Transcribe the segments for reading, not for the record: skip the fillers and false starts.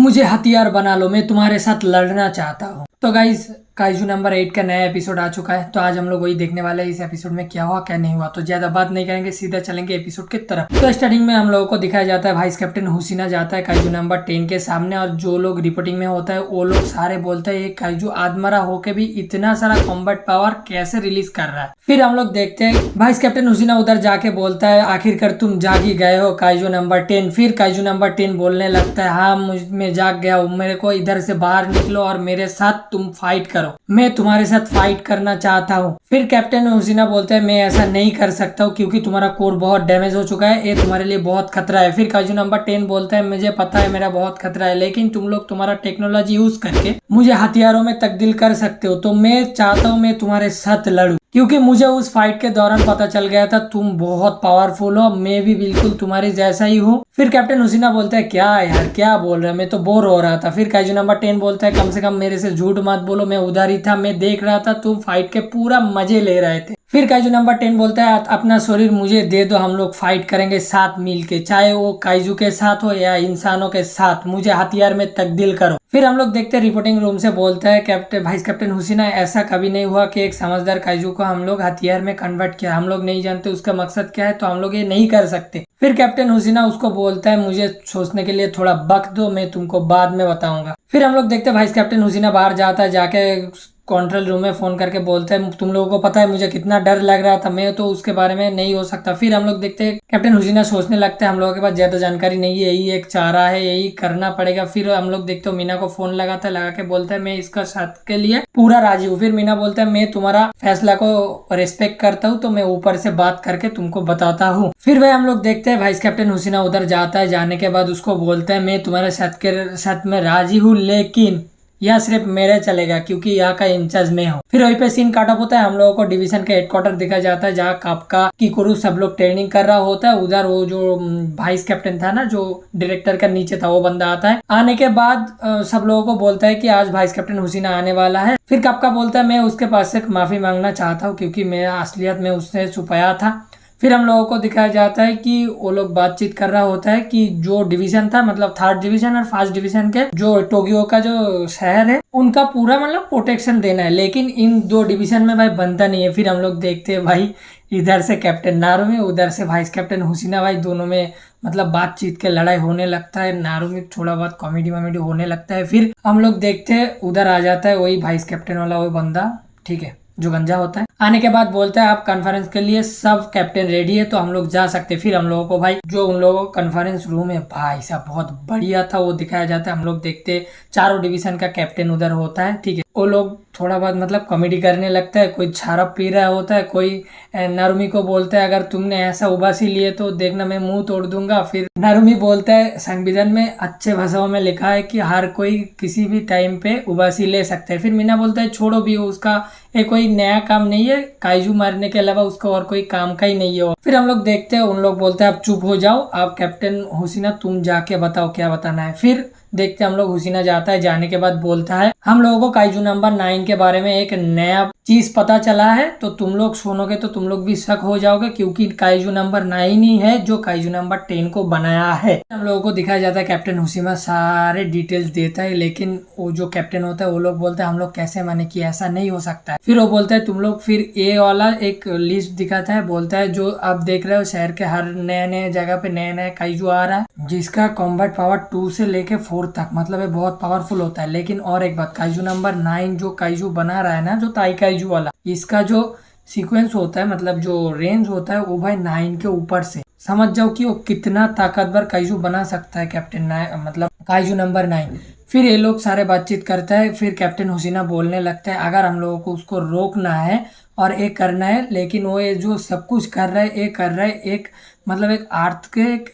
मुझे हथियार बना लो, मैं तुम्हारे साथ लड़ना चाहता हूँ। तो गाइस काइजू नंबर 8 का नया एपिसोड आ चुका है। तो आज हम लोग वही देखने वाले हैं इस एपिसोड में क्या हुआ क्या नहीं हुआ। तो ज्यादा बात नहीं करेंगे, सीधा चलेंगे एपिसोड की तरफ। तो स्टार्टिंग में हम लोगों को दिखाया जाता है वाइस कैप्टन हुसीना जाता है काइजू नंबर 10 के सामने, और जो लोग रिपोर्टिंग में होता है वो लोग सारे बोलते हैं ये काइजू आदमरा होके भी इतना सारा कॉम्बैट पावर कैसे रिलीज कर रहा है। फिर हम लोग देखते हैं वाइस कैप्टन हुसीना उधर जाके बोलता है आखिरकार तुम जाग ही गए हो काइजू नंबर 10। फिर काइजू नंबर 10 बोलने लगता है हाँ मैं जाग गया हूँ, मेरे को इधर से बाहर निकलो और मेरे साथ तुम फाइट करो, मैं तुम्हारे साथ फाइट करना चाहता हूँ। फिर कैप्टन हुसीना बोलते हैं मैं ऐसा नहीं कर सकता हूँ क्योंकि तुम्हारा कोर बहुत डैमेज हो चुका है, ये तुम्हारे लिए बहुत खतरा है। फिर काइजू नंबर 10 बोलता है मुझे पता है मेरा बहुत खतरा है, लेकिन तुम लोग तुम्हारा टेक्नोलॉजी यूज करके मुझे हथियारों में तब्दील कर सकते हो, तो मैं चाहता हूँ मैं तुम्हारे साथ लड़ूं क्योंकि मुझे उस फाइट के दौरान पता चल गया था तुम बहुत पावरफुल हो, मैं भी बिल्कुल तुम्हारे जैसा ही हूँ। फिर कैप्टन हुसीना बोलता है क्या यार क्या बोल रहे हैं, मैं तो बोर हो रहा था। फिर काइजू नंबर 10 बोलता है कम से कम मेरे से झूठ मत बोलो, मैं उधर ही था, मैं देख रहा था तुम फाइट के पूरा मजे ले रहे थे। फिर काइजू नंबर 10 बोलता है अपना शरीर मुझे दे दो, हम लोग फाइट करेंगे साथ मिल के, चाहे वो काइजू के साथ हो या इंसानों के साथ, मुझे हथियार में तब्दील करो। फिर हम लोग देखते हैं रिपोर्टिंग रूम से बोलता है कैप्टन वाइस कैप्टन हुसीना ऐसा कभी नहीं हुआ कि एक समझदार काइजू को हम लोग हथियार में कन्वर्ट किया, हम लोग नहीं जानते उसका मकसद क्या है, तो हम लोग ये नहीं कर सकते। फिर कैप्टन हुसीना उसको बोलता है मुझे सोचने के लिए थोड़ा वक्त दो, मैं तुमको बाद में बताऊंगा। फिर हम लोग देखते हैं वाइस कैप्टन हुसीना बाहर जाता है, जाके कंट्रोल रूम में फोन करके बोलते हैं तुम लोगों को पता है मुझे कितना डर लग रहा था, मैं तो उसके बारे में नहीं हो सकता। फिर हम लोग देखते हैं कैप्टन हुसीना सोचने लगते हैं हम लोगों के पास ज्यादा जानकारी नहीं है, यही एक चारा है, यही करना पड़ेगा। फिर हम लोग देखते हो मीना को फोन लगाता है, लगा के बोलता है मैं इसका साथ के लिए पूरा राजी हूँ। फिर मीना बोलता है मैं तुम्हारा फैसला को रिस्पेक्ट करता हूँ, तो मैं ऊपर से बात करके तुमको बताता हूँ। फिर भाई हम लोग देखते हैं वाइस कैप्टन हुसीना उधर जाता है, जाने के बाद उसको बोलता है मैं तुम्हारे साथ में राजी हूँ, लेकिन यह सिर्फ मेरे चलेगा क्योंकि यहाँ का इंचार्ज मैं हूँ। फिर वहीं पे सीन काटअप होता है, हम लोगों को डिवीजन के हेडक्वार्टर दिखा जाता है जहाँ कापका किकुरु सब लोग ट्रेनिंग कर रहा होता है। उधर वो जो वाइस कैप्टन था ना जो डायरेक्टर का नीचे था वो बंदा आता है। आने के बाद सब लोगों को बोलता है कि आज वाइस कैप्टन हुसीना आने वाला है। फिर कापका बोलता है मैं उसके पास से माफी मांगना चाहता हूँ क्योंकि मैं असलियत में उससे छुपाया था। फिर हम लोगों को दिखाया जाता है कि वो लोग बातचीत कर रहा होता है कि जो डिवीजन था मतलब 3rd डिवीजन और 1st डिवीजन के जो टोक्यो का जो शहर है उनका पूरा मतलब प्रोटेक्शन देना है, लेकिन इन 2 डिवीजन में भाई बनता नहीं है। फिर हम लोग देखते हैं भाई इधर से कैप्टन नारुमी उधर से वाइस कैप्टन हुसीना, भाई दोनों में मतलब बातचीत के लड़ाई होने लगता है, नारुमी थोड़ा बहुत कॉमेडी वॉमेडी होने लगता है। फिर हम लोग देखते हैं उधर आ जाता है वही वाइस कैप्टन वाला वो बंदा, ठीक है, जो गंजा होता है। आने के बाद बोलता है आप कॉन्फ्रेंस के लिए सब कैप्टन रेडी है तो हम लोग जा सकते हैं। फिर हम लोगों को भाई जो उन लोगों का कॉन्फ्रेंस रूम है भाई साहब बहुत बढ़िया था वो दिखाया जाता है। हम लोग देखते चारों डिवीजन का कैप्टन उधर होता है, ठीक है, वो लोग थोड़ा बहुत मतलब कॉमेडी करने लगता है, कोई शराब पी रहा होता है, कोई नारुमी को बोलता है अगर तुमने ऐसा उबासी लिए तो देखना मैं मुंह तोड़ दूंगा। फिर नारुमी बोलता है संविधान में अच्छे भाषाओं में लिखा है कि हर कोई किसी भी टाइम पे उबासी ले सकता है। फिर मीना बोलता है छोड़ो भी उसका ये कोई नया काम नहीं है, काइजू मारने के अलावा उसको और कोई काम का ही नहीं है। फिर हम लोग देखते हैं उन लोग बोलते हैं आप चुप हो जाओ, आप कैप्टन हुसीना तुम जाके बताओ क्या बताना है। फिर देखते हम लोग हुसीना जाता है, जाने के बाद बोलता है हम लोगों को काइजू नंबर 9 के बारे में एक नया चीज पता चला है, तो तुम लोग सुनोगे तो तुम लोग भी शक हो जाओगे क्योंकि काइजू नंबर 9 ही है जो काइजू नंबर 10 को बनाया है। हम लोगों को दिखाया जाता है कैप्टन हुसीना सारे डिटेल्स देता है, लेकिन वो जो कैप्टन होता है वो लोग बोलते हैं हम लोग कैसे माने कि ऐसा नहीं हो सकता है। फिर वो बोलता है तुम लोग, फिर ये वाला एक लिस्ट दिखाता है, बोलता है जो आप देख रहे हो शहर के हर नए नए जगह पे नए नए काइजू आ रहा है जिसका कॉम्बैट पावर 2 से लेके 4 तक मतलब ये बहुत पावरफुल होता है। लेकिन और एक बात, काइजू नंबर 9 जो काइजू बना रहा है ना जो ताई काइजू वाला, इसका जो सीक्वेंस होता है मतलब जो रेंज होता है वो भाई 9 के ऊपर से समझ जाओ कि वो कितना ताकतवर काइजू बना सकता है कैप्टन 9 मतलब काइजू नंबर 9। फिर ये लोग सारे बातचीत करता है, फिर कैप्टन हुसीना बोलने लगता है अगर हम लोगों को उसको रोकना है और ये करना है, लेकिन वो ये जो सब कुछ कर रहा है ये कर रहा है एक मतलब एक अर्थ के एक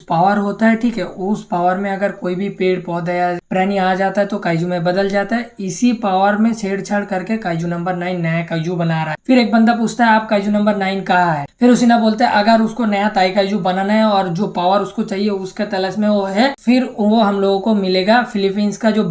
पावर होता है, ठीक है, उस पावर में अगर कोई भी पेड़ पौधा या प्राणी आ जाता है तो काइजू में बदल जाता है, इसी पावर में छेड़छाड़ करके काइजू नंबर 9 नया काइजू बना रहा है। फिर एक बंदा पूछता है आप काइजू नंबर 9 कहाँ है। फिर हुसीना बोलता है अगर उसको नया ताई काइजू बनाना है और जो पावर उसको चाहिए उसके तलाश में वो है, फिर वो हम लोगों को मिलेगा फिलीपींस का जो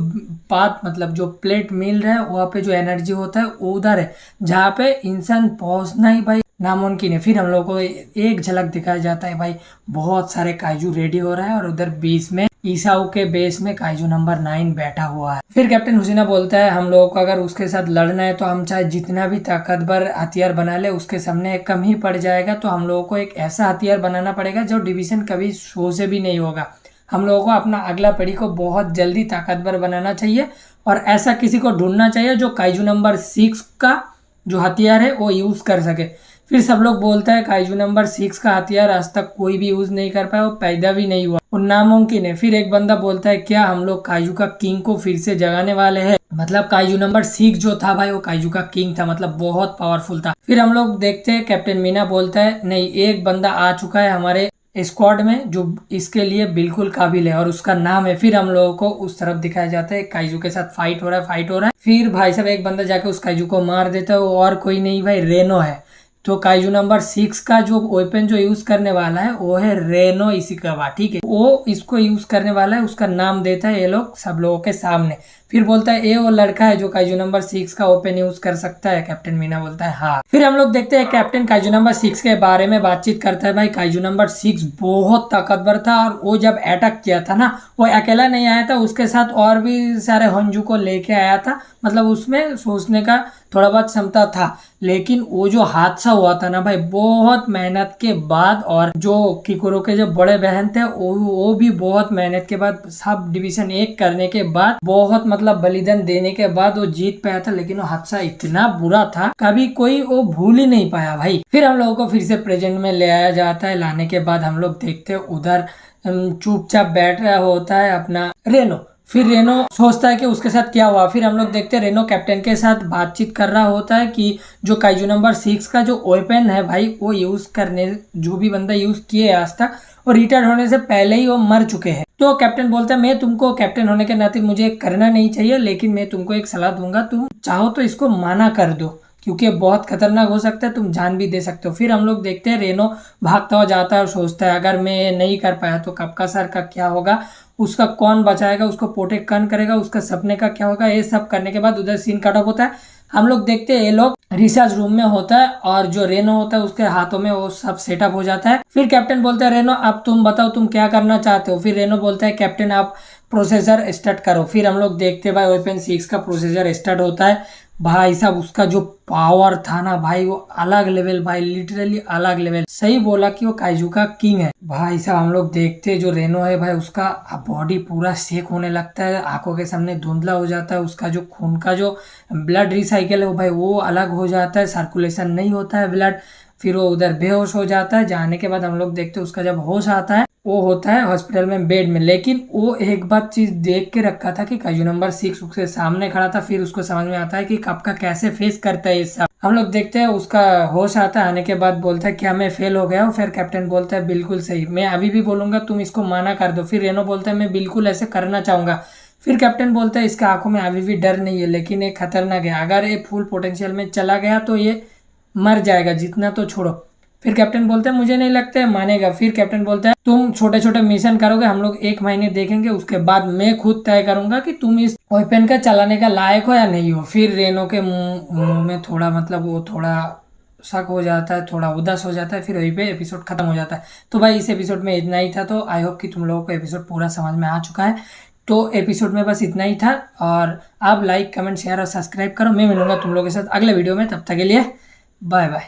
पाथ मतलब जो प्लेट मिल रहा है वहाँ पे जो एनर्जी होता है वो उधर है जहाँ पे इंसान पहुंचना ही भाई नामुमकिन है। फिर हम लोग को एक झलक दिखाया जाता है भाई बहुत सारे काइजू रेडी हो रहा है और उधर बीच में ईसाऊ के बेस में काइजू नंबर 9 बैठा हुआ है। फिर कैप्टन हुसीना बोलता है हम लोगों को अगर उसके साथ लड़ना है तो हम चाहे जितना भी ताकतवर हथियार बना ले उसके सामने कम ही पड़ जाएगा। तो हम लोगों को एक ऐसा हथियार बनाना पड़ेगा जो डिवीजन कभी शो से भी नहीं होगा। हम लोगों को अपना अगला पीढ़ी को बहुत जल्दी ताकतवर बनाना चाहिए और ऐसा किसी को ढूंढना चाहिए जो काइजू नंबर 6 का जो हथियार है वो यूज कर सके। फिर सब लोग बोलता है काइजू नंबर 6 का हथियार आज तक कोई भी यूज नहीं कर पाया, वो पैदा भी नहीं हुआ, वो नामुमकिन है। फिर एक बंदा बोलता है क्या हम लोग काइजू का किंग को फिर से जगाने वाले हैं। मतलब काइजू नंबर 6 जो था भाई वो काइजू का किंग था, मतलब बहुत पावरफुल था। फिर हम लोग देखते हैं कैप्टन मीना बोलता है नहीं एक बंदा आ चुका है हमारे स्क्वाड में जो इसके लिए बिल्कुल काबिल है और उसका नाम है। फिर हम लोगों को उस तरफ दिखाया जाता है काइजू के साथ फाइट हो रहा है। फिर भाई साहब एक बंदा जाके उस काइजू को मार देता है, वो और कोई नहीं भाई रेनो है। तो काइजू नंबर 6 का जो वेपन जो यूज करने वाला है वो है रेनो इशिकावा, ठीक है। वो इसको यूज करने वाला है, उसका नाम देता है ये लोग सब लोगों के सामने। फिर बोलता है ये वो लड़का है जो काइजू नंबर 6 का ओपन यूज कर सकता है। कैप्टन मीना बोलता है हाँ। फिर हम लोग देखते हैं कैप्टन काइजू नंबर 6 के बारे में बातचीत करता है। भाई काइजू नंबर 6 बहुत ताकतवर था और वो जब अटैक किया था ना वो अकेला नहीं आया था, उसके साथ और भी सारे हंजू को लेके आया था। मतलब उसमें सोचने का थोड़ा बहुत क्षमता था। लेकिन वो जो हादसा हुआ था ना भाई बहुत मेहनत के बाद, और जो किकुरो के जो बड़े बहन थे वो भी बहुत मेहनत के बाद सब डिवीजन 1 करने के बाद बहुत मतलब बलिदान देने के बाद वो जीत पाया था। लेकिन वो हादसा इतना बुरा था कभी कोई वो भूल ही नहीं पाया भाई। फिर हम लोगों को फिर से प्रेजेंट में ले आया जाता है। लाने के बाद हम लोग देखते हैं उधर चुपचाप बैठ रहा होता है अपना रेनो। फिर रेनो सोचता है कि उसके साथ क्या हुआ। फिर हम लोग देखते हैं रेनो कैप्टन के साथ बातचीत कर रहा होता है कि जो काइजू नंबर 6 का जो वेपन है भाई वो यूज करने जो भी बंदा यूज किए आज तक और रिटायर होने से पहले ही वो मर चुके हैं। तो कैप्टन बोलता है मैं तुमको कैप्टन होने के नाते मुझे करना नहीं चाहिए, लेकिन मैं तुमको एक सलाह दूंगा, तुम चाहो तो इसको माना कर दो क्योंकि बहुत खतरनाक हो सकता है, तुम जान भी दे सकते हो। फिर हम लोग देखते हैं रेनो भागता हुआ जाता है और सोचता है अगर मैं नहीं कर पाया तो कपका सर का क्या होगा, उसका कौन बचाएगा, उसको प्रोटेक्ट कौन करेगा, उसका सपने का क्या होगा। ये सब करने के बाद उधर सीन कट ऑफ होता है। हम लोग देखते हैं ये लोग रिसर्च रूम में होता है और जो रेनो होता है उसके हाथों में वो सब सेटअप हो जाता है। फिर कैप्टन बोलता है रेनो अब तुम बताओ तुम क्या करना चाहते हो। फिर रेनो बोलता है कैप्टन आप प्रोसेसर स्टार्ट करो। फिर हम लोग देखते हैं भाई वेपन 6 का प्रोसेसर स्टार्ट होता है। भाई साहब उसका जो पावर था ना भाई वो अलग लेवल, भाई लिटरली अलग लेवल, सही बोला कि वो काइजू का किंग है। भाई साहब हम लोग देखते जो रेनो है भाई उसका बॉडी पूरा शेक होने लगता है, आंखों के सामने धुंधला हो जाता है, उसका जो खून का जो ब्लड रिसाइकिल है वो भाई वो अलग हो जाता है, सर्कुलेशन नहीं होता है ब्लड। फिर वो उधर बेहोश हो जाता है। जाने के बाद हम लोग देखते हैं उसका जब होश आता है वो होता है हॉस्पिटल में बेड में। लेकिन वो एक बात चीज देख के रखा था कि काइजू नंबर 6 उसके सामने खड़ा था। फिर उसको समझ में आता है कि कपका कैसे फेस करता है ये सब। हम लोग देखते हैं उसका होश आता है, आने के बाद बोलता है क्या मैं फेल हो गया हूँ। फिर कैप्टन बोलता है बिल्कुल सही, मैं अभी भी बोलूंगा तुम इसको माना कर दो। फिर रेनो बोलता है मैं बिल्कुल ऐसे करना चाहूंगा। फिर कैप्टन बोलता है इसके आंखों में अभी भी डर नहीं है लेकिन ये खतरनाक है, अगर ये फुल पोटेंशियल में चला गया तो ये मर जाएगा, जितना तो छोड़ो। फिर कैप्टन बोलते हैं मुझे नहीं लगता है मानेगा। फिर कैप्टन बोलता है तुम छोटे छोटे मिशन करोगे, हम लोग 1 महीने देखेंगे, उसके बाद मैं खुद तय करूंगा कि तुम इस वेपन का चलाने का लायक हो या नहीं हो। फिर रेनो के मुंह में थोड़ा मतलब वो थोड़ा शक हो जाता है, थोड़ा उदास हो जाता है। फिर वहीं पे एपिसोड खत्म हो जाता है। तो भाई इस एपिसोड में इतना ही था। तो आई होप कि तुम लोगों को एपिसोड पूरा समझ में आ चुका है। तो एपिसोड में बस इतना ही था और आप लाइक कमेंट शेयर और सब्सक्राइब करो। मैं मिलूंगा तुम लोगों के साथ अगले वीडियो में, तब तक के लिए बाय बाय।